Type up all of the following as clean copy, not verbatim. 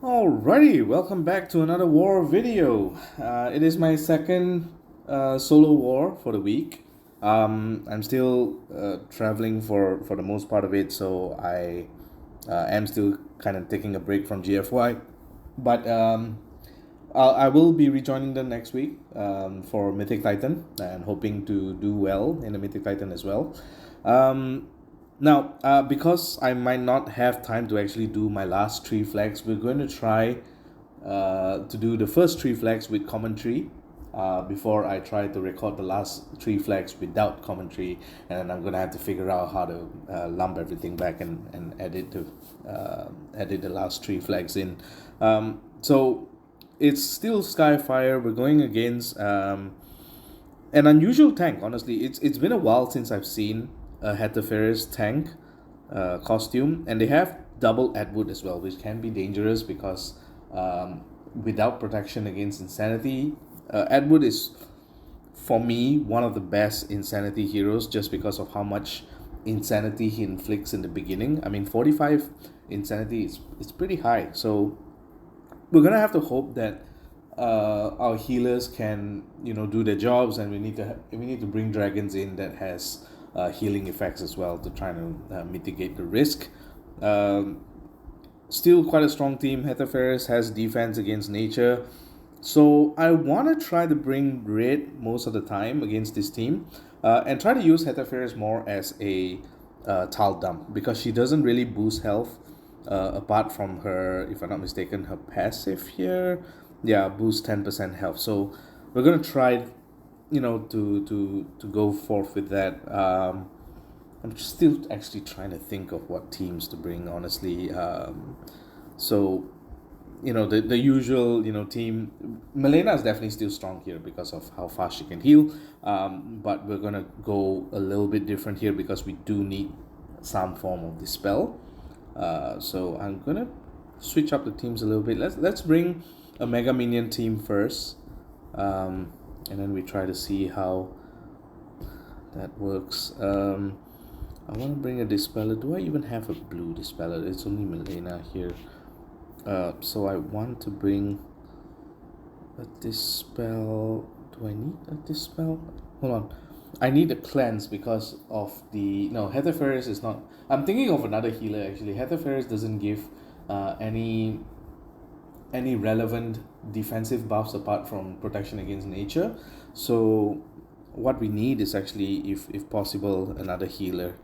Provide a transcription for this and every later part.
Alrighty, welcome back to another war video. It is my second solo war for the week. I'm still traveling for the most part of it, so I am still kind of taking a break from GFY. But I will be rejoining them next week for Mythic Titan and hoping to do well in the Mythic Titan as well. Now, because I might not have time to actually do my last three flags, we're going to try to do the first three flags with commentary before I try to record the last three flags without commentary, and then I'm going to have to figure out how to lump everything back and edit the last three flags in. So it's still Skyfire. We're going against an unusual tank. Honestly, it's been a while since I've seen a Hetepheres tank costume, and they have double Atwood as well, which can be dangerous because without protection against insanity, Atwood is for me one of the best insanity heroes just because of how much insanity he inflicts in the beginning. I mean, 45 insanity is pretty high, so we're gonna have to hope that our healers can do their jobs, and we need to bring dragons in that has healing effects as well to try to mitigate the risk. Still quite a strong team. Hetepheres has defense against nature, so I want to try to bring red most of the time against this team, and try to use Hetepheres more as a tile dump because she doesn't really boost health apart from her, if I'm not mistaken, her passive here. Yeah, boost 10% health. So we're gonna try, to go forth with that. I'm still actually trying to think of what teams to bring, honestly. So the usual team. Milena is definitely still strong here because of how fast she can heal. But we're gonna go a little bit different here because we do need some form of dispel. So I'm gonna switch up the teams a little bit. Let's bring a Mega Minion team first, and then we try to see how that works. I want to bring a Dispeller. Do I even have a blue Dispeller? It's only Milena here. So I want to bring a Dispel. Do I need a Dispel? Hold on. I need a cleanse because of the... No, Hetepheres is not... I'm thinking of another healer actually. Hetepheres doesn't give any relevant defensive buffs apart from protection against nature. So what we need is actually, if possible, another healer,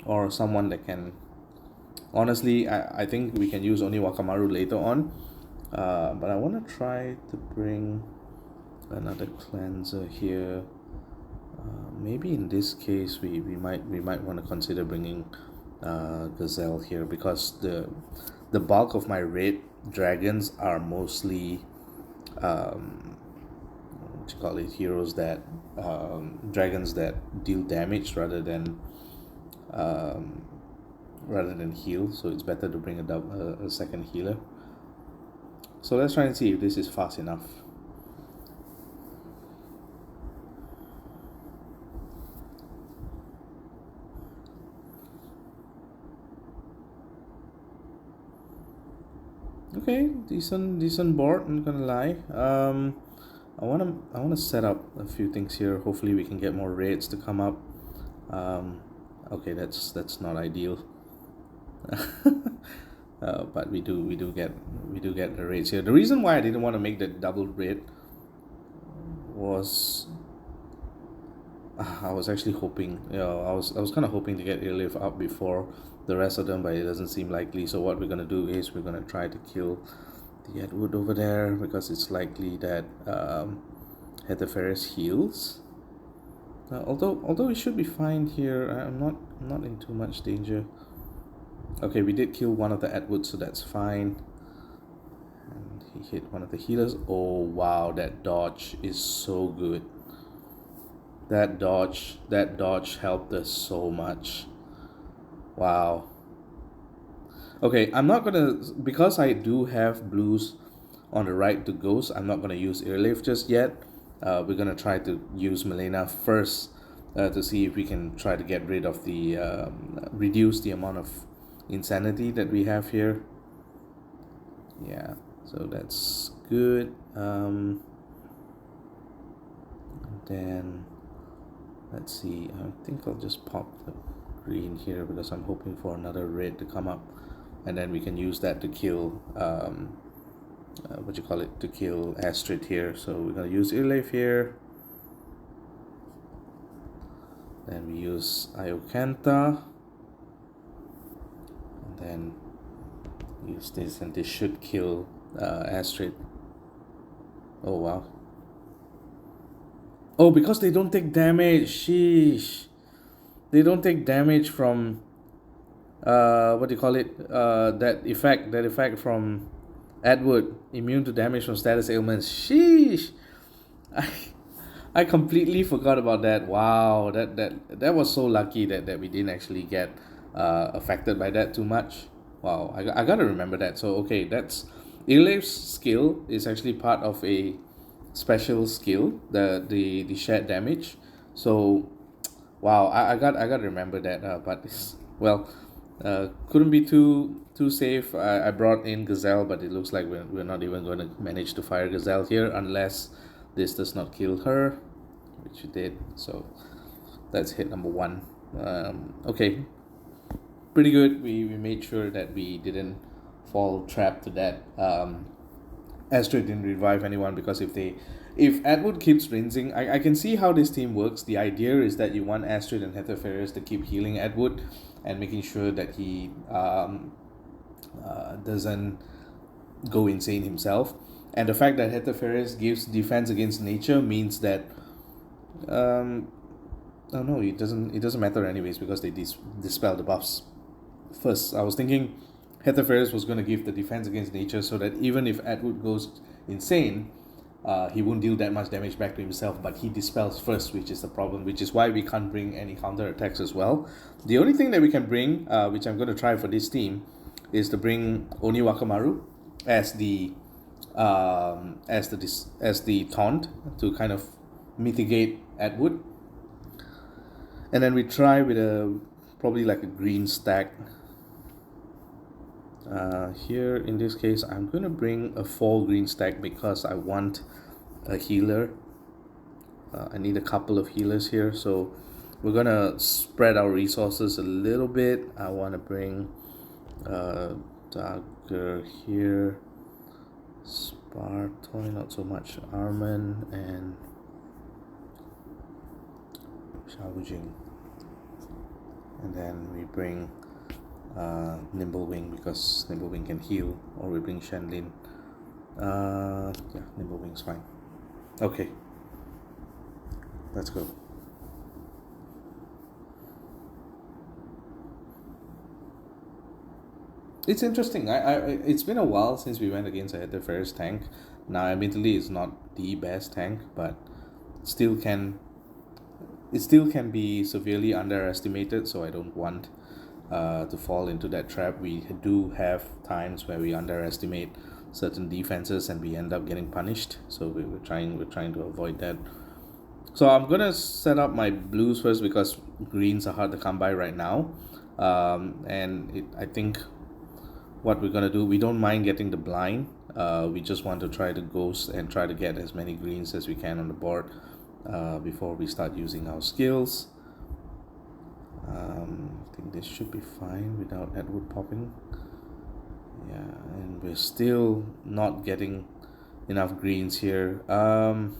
or someone that can... Honestly, I think we can use only Wakamaru later on, but I want to try to bring another cleanser here. Maybe in this case we might want to consider bringing Gazelle here because the bulk of my red dragons are mostly what you call it, heroes that dragons that deal damage rather than heal. So it's better to bring a second healer. So let's try and see if this is fast enough. Okay, decent board, I'm not gonna lie. I wanna set up a few things here. Hopefully we can get more raids to come up. Okay, that's not ideal. But we do get the raids here. The reason why I didn't want to make the double raid was I was actually hoping, I was kind of hoping to get Elif up before the rest of them, but it doesn't seem likely. So what we're gonna do is we're gonna try to kill the Edward over there because it's likely that Hetepheres heals. Although it should be fine here. I'm not in too much danger. Okay, we did kill one of the Edwards, so that's fine. And he hit one of the healers. Oh wow, that dodge is so good. That dodge helped us so much. Wow. Okay, I'm not gonna, because I do have blues on the right to ghost, I'm not gonna use Earleaf just yet. We're gonna try to use Milena first to see if we can try to get rid of the reduce the amount of insanity that we have here. Yeah, so that's good. Then let's see. I think I'll just pop the green here because I'm hoping for another red to come up, and then we can use that to kill what you call it, to kill Astrid here. So we're gonna use Irleif here. Then we use Iocantha. And then use this, and this should kill Astrid. Oh wow. Oh, because they don't take damage. Sheesh. They don't take damage from what do you call it? That effect from Edward, immune to damage from status ailments. Sheesh. I I completely forgot about that. Wow, that was so lucky that we didn't actually get affected by that too much. Wow, I gotta remember that. So okay, that's Ilev's skill is actually part of a special skill, the shared damage. So wow, I got to remember that. But well, couldn't be too safe. I brought in Gazelle, but it looks like we're not even going to manage to fire Gazelle here unless this does not kill her, which it did. So that's hit number one. Okay, pretty good. We made sure that we didn't fall trap to that. Astrid didn't revive anyone because if Edward keeps rinsing, I can see how this team works. The idea is that you want Astrid and Hetepheres to keep healing Edward and making sure that he doesn't go insane himself. And the fact that Hetepheres gives defense against nature means that oh no, it doesn't matter anyways because they dispel the buffs. First, I was thinking Hetepheres was going to give the defense against nature so that even if Edward goes insane, he won't deal that much damage back to himself, but he dispels first, which is the problem, which is why we can't bring any counter attacks as well. The only thing that we can bring, which I'm going to try for this team, is to bring Oni Wakamaru as the as the taunt to kind of mitigate Edward, and then we try with a probably like a green stack. Here in this case, I'm gonna bring a 4 green stack because I want a healer. I need a couple of healers here, so we're gonna spread our resources a little bit. I want to bring Dagger here, Spartoy, not so much, Armin, and Shaojing. And then we bring Nimblewing because Nimblewing can heal, or we bring Shenlin. Yeah, Nimblewing's fine. Okay, let's go. It's interesting. It's been a while since we went against the first tank. Now, admittedly, it's not the best tank, but still can it still can be severely underestimated. So I don't want to fall into that trap. We do have times where we underestimate certain defenses and we end up getting punished. So we're trying to avoid that. So I'm gonna set up my blues first because greens are hard to come by right now. I think what we're gonna do, we don't mind getting the blind. We just want to try to ghost and try to get as many greens as we can on the board before we start using our skills. I think this should be fine without Edward popping. Yeah, and we're still not getting enough greens here. Can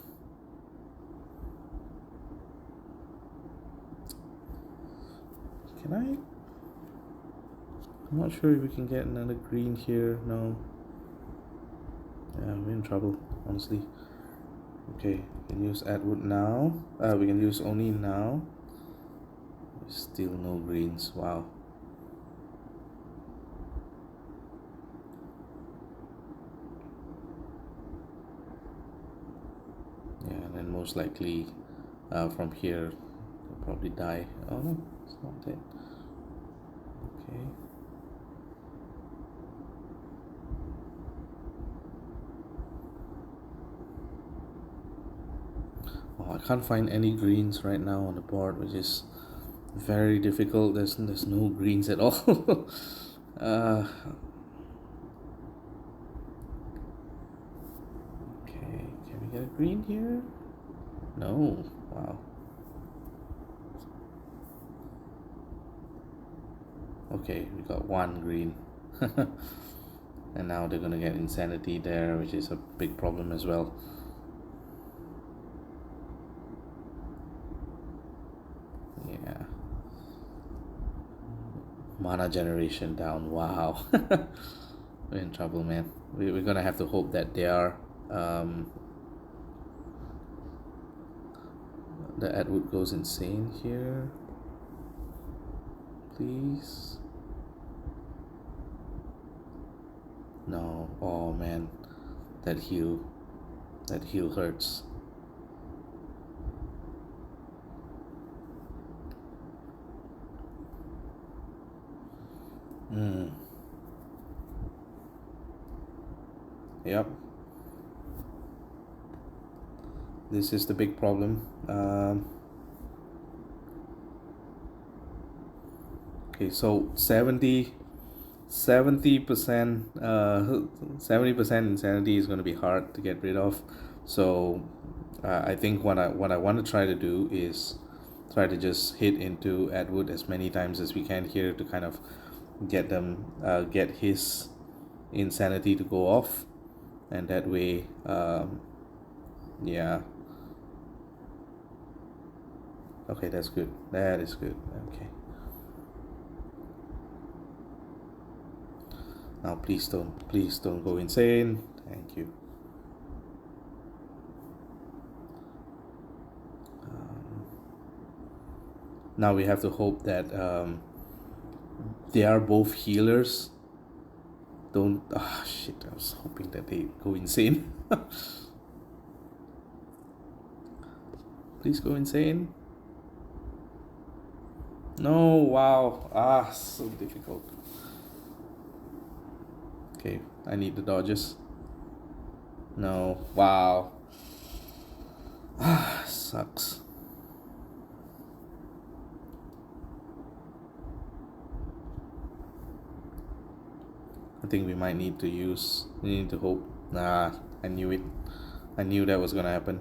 I? I'm not sure if we can get another green here. No. Yeah, we're in trouble, honestly. Okay, we can use Edward now. We can use Oni now. Still no greens. Wow. Yeah, and then most likely from here they'll probably die. Oh no, it's not dead. Okay. Oh, I can't find any greens right now on the board, which is very difficult. There's no greens at all. uh, I get a green here? No. Wow. Okay, we got one green. And now they're gonna get insanity there, which is a big problem as well. Yeah. Mana generation down. Wow. We're in trouble, man. We're gonna have to hope that they are. The Atwood goes insane here. Please. No. Oh man. That heal. That heal hurts. Yep. This is the big problem. Okay, so 70% 70% insanity is going to be hard to get rid of. So I think what I want to try to do is try to just hit into Atwood as many times as we can here to kind of get his insanity to go off, and that way yeah. Okay, that's good. That is good. Okay. Now please don't go insane. Thank you. Now we have to hope that they are both healers. Don't shit, I was hoping that they go insane. Please go insane. No, wow. So difficult. Okay, I need the dodges. No, wow. Sucks. I think we might need to hope. Nah, I knew it. I knew that was gonna happen.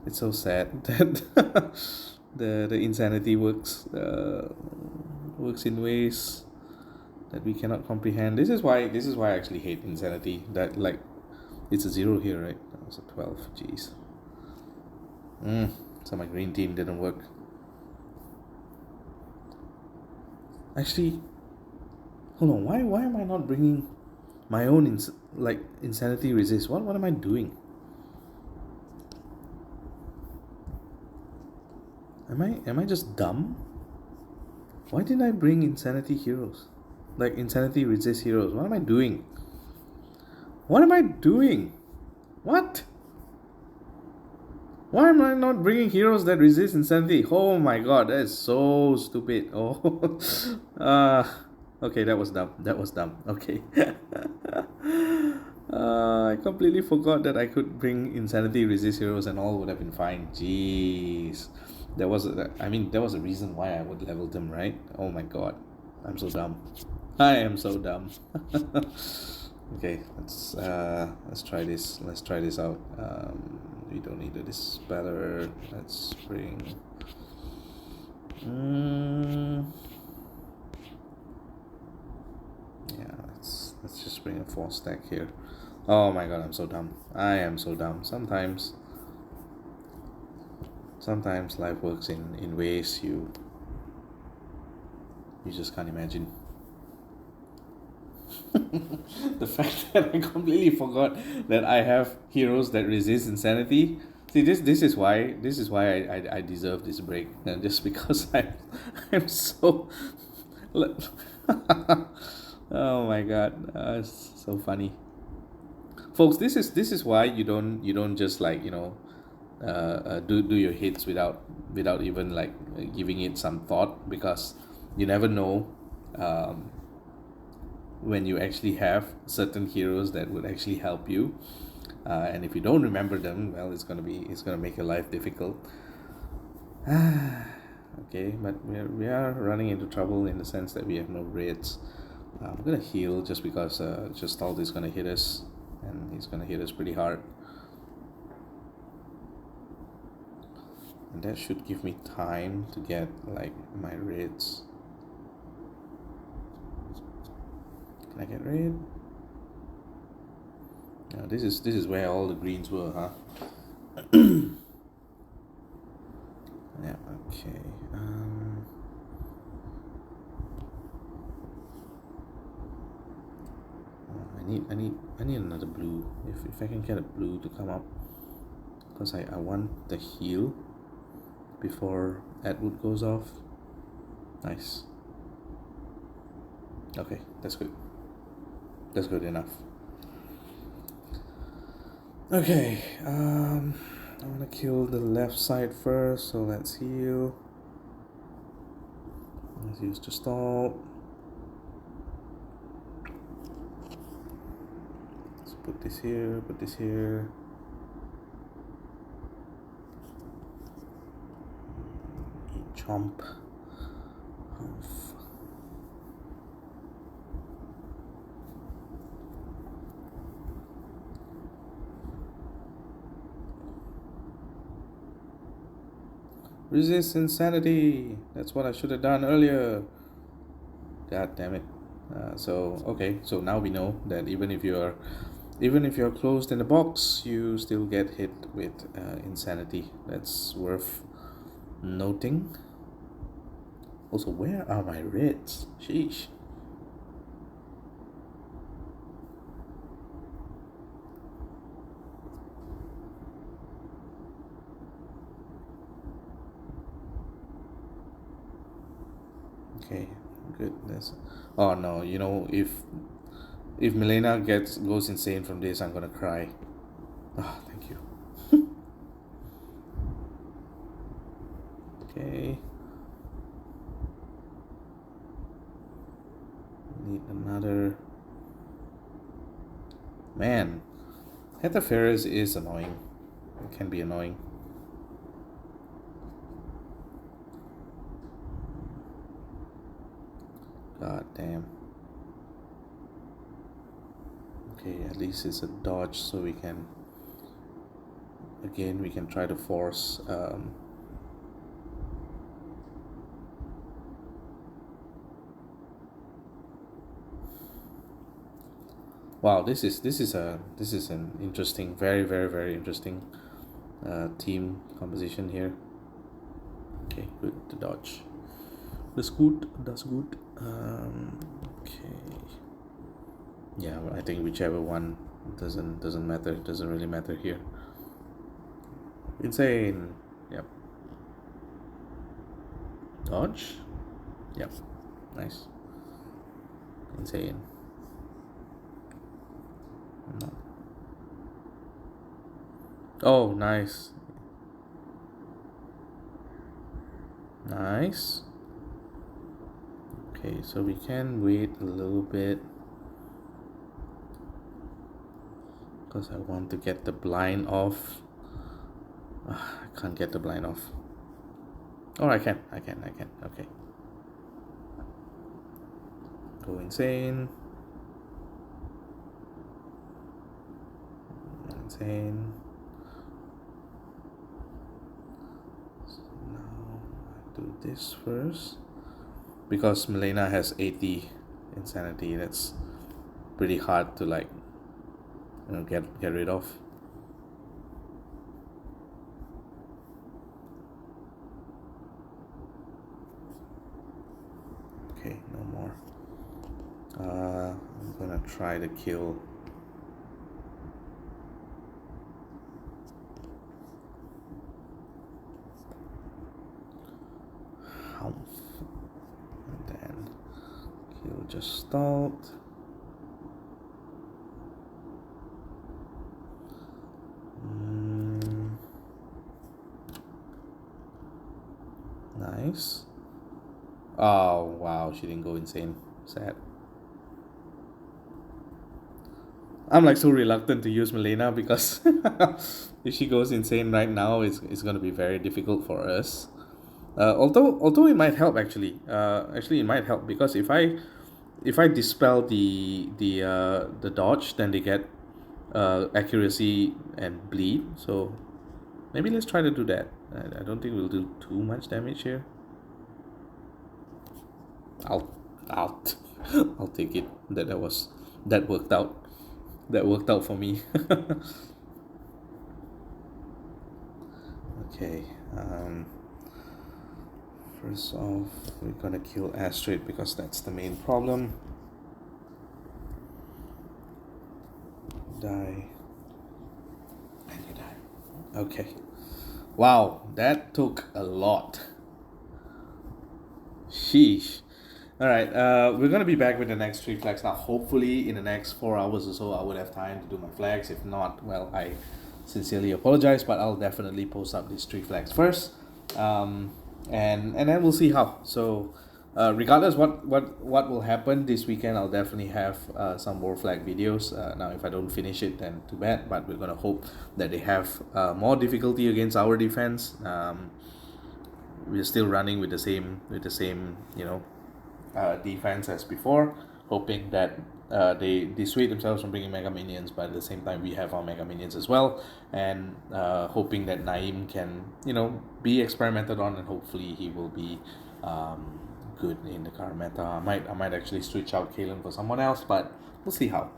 It's so sad that the insanity works in ways that we cannot comprehend. This is why I actually hate insanity. That, like, it's a 0 here, right? That was a 12. Jeez. So my green team didn't work. Actually, hold on. Why am I not bringing my own insanity resist? What am I doing? Am I just dumb? Why didn't I bring insanity heroes? Like, insanity resist heroes. What am I doing? What am I doing? What? Why am I not bringing heroes that resist insanity? Oh my god, that is so stupid. Oh, okay, that was dumb. Okay. I completely forgot that I could bring insanity resist heroes and all would have been fine. Jeez. There was a reason why I would level them, right? Oh my god. I'm so dumb. I am so dumb. Okay, let's try this. Let's try this out. We don't need a dispeller. Let's bring. Yeah, let's just bring a 4 stack here. Oh my god, I'm so dumb. I am so dumb. Sometimes life works in ways you just can't imagine. The fact that I completely forgot that I have heroes that resist insanity. See, this is why I deserve this break. Just because I'm so. Oh my god, it's so funny, folks. This is why you don't just, like, do your hits without even, like, giving it some thought, because you never know when you actually have certain heroes that would actually help you, and if you don't remember them, well, it's gonna make your life difficult. Okay, but we are running into trouble in the sense that we have no raids. I'm gonna heal just because Gestalt is gonna hit us, and he's gonna hit us pretty hard. And that should give me time to get like my reds. Can I get red? No, this is where all the greens were, huh? Yeah, okay. I need another blue. If I can get a blue to come up, because I want the heal before Atwood goes off. Nice. Okay, that's good. That's good enough. Okay, I wanna kill the left side first, so let's heal. Let's use the stall. Let's put this here, put this here. Chomp. Humph. Resist insanity. That's what I should have done earlier. God damn it. Okay, so now we know that even if you're closed in a box, you still get hit with insanity. That's worth noting. Also, where are my reds? Sheesh. Okay, goodness. Oh no, if Milena goes insane from this, I'm gonna cry. Ah, thank you. Okay. Need another. Man, Hetepheres is annoying. It can be annoying. God damn. Okay, at least it's a dodge, so we can try to force wow, this is an interesting, very very very interesting team composition here. Okay, good, the dodge. That's good. That's good. Okay. Yeah, I think whichever one doesn't matter. Doesn't really matter here. Insane. Yep. Dodge. Yep. Nice. Insane. No. Oh, nice. Nice. Okay, so we can wait a little bit because I want to get the blind off. I can't get the blind off. Oh, I can. Okay. Go insane. Insane. So now I do this first. Because Milena has 80 insanity, that's pretty hard to get rid of. Okay, no more. I'm gonna try to kill. And then kill just stalled. Nice. Oh wow, she didn't go insane. Sad. I'm like so reluctant to use Milena because if she goes insane right now, it's gonna be very difficult for us. Although it might help actually. Actually, it might help because if I dispel the dodge, then they get accuracy and bleed. So maybe let's try to do that. I don't think we'll do too much damage here. I'll I'll I'll take it. That worked out. That worked out for me. Okay. First off, we're gonna kill Astrid because that's the main problem. Die. And you die. Okay. Wow, that took a lot. Sheesh. All right, we're gonna be back with the next three flags now. Hopefully, in the next 4 hours or so, I would have time to do my flags. If not, well, I sincerely apologize, but I'll definitely post up these three flags first, and then we'll see how. So, regardless what will happen this weekend, I'll definitely have some more flag videos. Now, if I don't finish it, then too bad. But we're gonna hope that they have more difficulty against our defense. We're still running with the same defense as before, hoping that they dissuade themselves from bringing mega minions, but at the same time we have our mega minions as well, and hoping that Naim can be experimented on, and hopefully he will be good in the current meta. I might actually switch out Kalen for someone else, but we'll see how.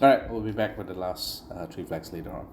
All right, we'll be back with the last three flags later on.